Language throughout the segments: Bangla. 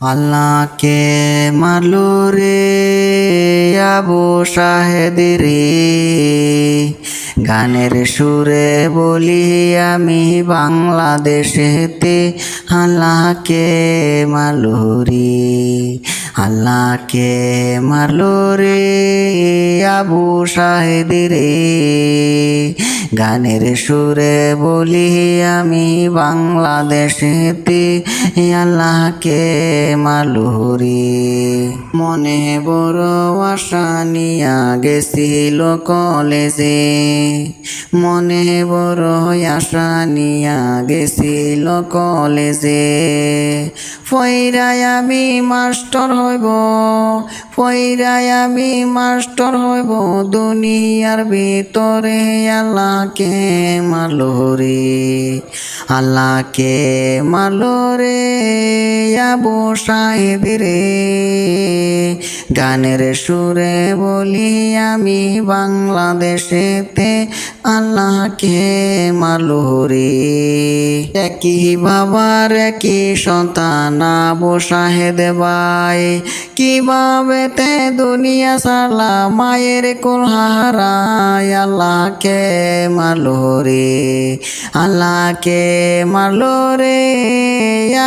আল্লাহকে মারলো রে আবু শাহেদ রে, গানের সুরে বলি আমি বাংলাদেশেতে আল্লাহকে মারলো রে, আল্লাহকে মারলো রে আবু শাহেদ রে, গানের সুরে বলি আমি বাংলাদেশেতে আল্লাহকে মারলো রে। মনে বড় আশা নিয়া গেছিল কলেজে, মনে বড় আশা নিয়া গেছিল কলেজে, পইরাই আমি মাস্টার হইব, পইরাই আমি মাস্টার হইব, দুনিয়ার ভিতরে আল্লাহকে মারলো রে, আল্লাহকে মারলো রে আবু শাহেদ রে, গানের সুরে বলি আমি বাংলাদেশেতে আল্লাহকে মারলো রে। একই বাবার একই সন্তান আবু শাহেদ ভাই, কিভাবে তে দুনিয়া সারলা মায়ের কোল হারায়, আল্লাহকে মারলো রে, আল্লাহকে মারলো রে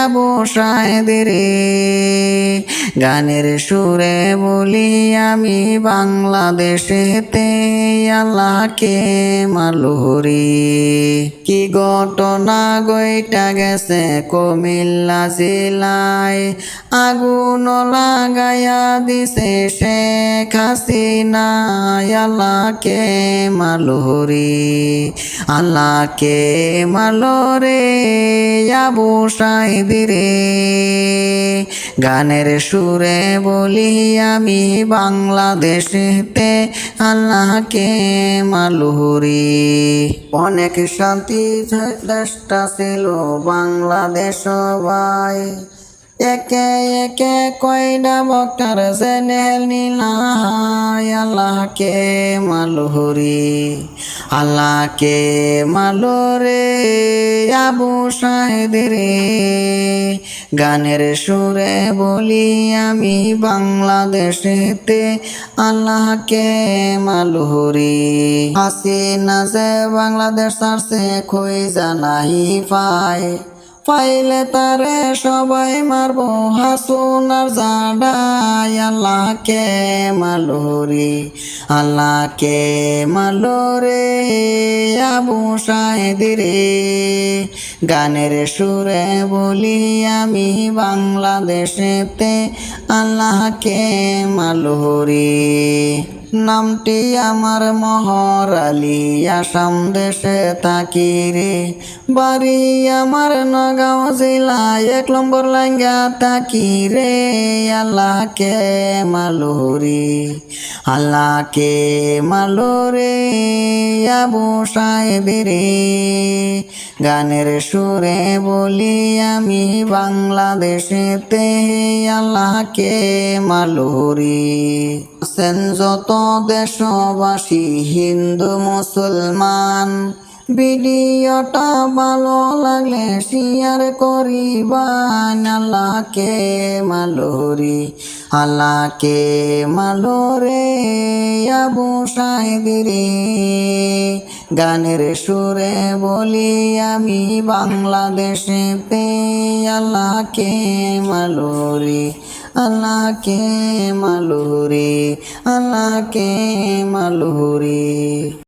আবু শাহেদ রে, গানের সুরে বলি আমি বাংলাদেশেতে আল্লাহকে মারলো রে। কি ঘটনা গইটা গেছে কুমিল্লা জেলায়, আগুন লাগাইয়া দিছে শেখ হাসিনা, আল্লাহকে মারলো রে, আল্লাহকে মারলো রে আবু শাহেদ রে, গানের সুরে বলি আমি বাংলাদেশেতে আল্লাহকে মারলো রে। অনেক শান্তি দেশটা ছিল বাংলাদেশ ভাই, একে একে কয়টা বক্তার চ্যানেল নিলাই, আল্লাহকে মারলো রে, আল্লাহকে মারলো রে আবু শাহেদ রে, গানের সুরে বলি আমি বাংলাদেশেতে আল্লাহকে মারলো রে। হাসিনা যে বাংলাদেশ ছাড়ছে খুঁজা নাহি পায়, পাইলে তারে সবাই মারবো হাসুনার জাডাই, আল্লাহকে মারলো রে, আল্লাহকে মারলো রে আবু শাহেদ রে, গানের সুরে বলি আমি বাংলাদেশেতে আল্লাহকে মারলো রে। নামটি আমার মহর আলী, আসাম দেশে থাকি রে, বাড়ি আমার নগাঁও জেলা, 1 নম্বর লাঙ্গা থাকি রে, আল্লাহকে মারলো রে, আল্লাহকে মারলো রে আবু শাহেদ রে, গানের সুরে বলি আমি বাংলাদেশেতে আল্লাহকে মারলো রে। আছেন যত দেশবাসী হিন্দু মুসলমান, ভিডিওটা ভালো লাগলে শেয়ার করিবান, আল্লাহকে মারলো রে, আল্লাহকে মারলো রে আবু শাহেদ রে, গানের সুরে বলি আমি বাংলাদেশেতে আল্লাহকে মারলো রে, আল্লাহকে মারলো রে, আল্লাহকে মারলো রে।